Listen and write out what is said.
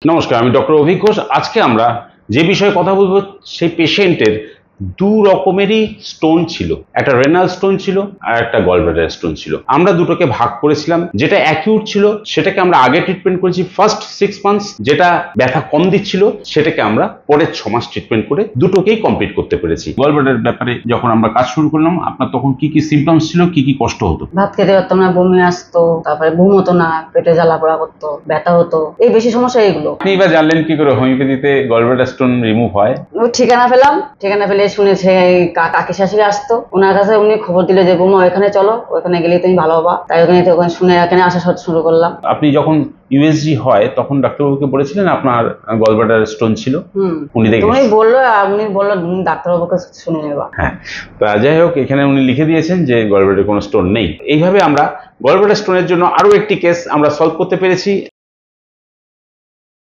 নমস্কার, আমি ডক্টর অভিক ঘোষ। আজকে আমরা যে বিষয়ে কথা বলবো সেই পেশেন্টের দু রকমেরই স্টোন ছিল, একটা রেনাল স্টোন ছিল আর একটা গলব্লাডার স্টোন ছিল। আমরা দুটোকে ভাগ করেছিলাম। যেটা অ্যাকিউট ছিল সেটাকে আমরা আগে ট্রিটমেন্ট করেছি ফার্স্ট 6 মান্থস, যেটা ব্যথা কম দিচ্ছিল সেটাকে আমরা পরের 6 মাস ট্রিটমেন্ট করে দুটোকেই কমপ্লিট করতে পেরেছি। গলব্লাডার ব্যাপারে যখন আমরা কাজ শুরু করলাম, আপনার তখন কি কি সিমটমস ছিল, কি কি কষ্ট হতো? ভাত খেতে পারতাম না, বমি আসতো, তারপরে ঘুম হতো না, পেটে জ্বালা পোড়া করতো, ব্যথা হতো, এই বেশি সমস্যা এইগুলো। আপনি এবার জানলেন কি করে হোমিওপ্যাথিতে গলব্লাডার স্টোন রিমুভ হয়? ঠিকানা পেলাম, ঠিকানা পেলে শুনেছে কাকি শাশুড়ি আসতো, ওনার কাছে উনি খবর দিলে যে বৌমা ওখানে চলো, ওখানে গেলে তুমি ভালো হবা। তাই ওখানে শুনে এখানে আসা শুরু করলাম। আপনি যখন ইউএসজি হয় তখন ডাক্তারবাবুকে বলেছিলেন আপনার গলব্লাডার স্টোন ছিল? উনি তুমি বললো, উনি বললো ডাক্তারবাবুকে শুনে নেবা। হ্যাঁ, তা যাই হোক, এখানে উনি লিখে দিয়েছেন যে গলব্লাডারে কোনো স্টোন নেই। এইভাবে আমরা গলব্লাডার স্টোনের জন্য আরো একটি কেস আমরা সলভ করতে পেরেছি।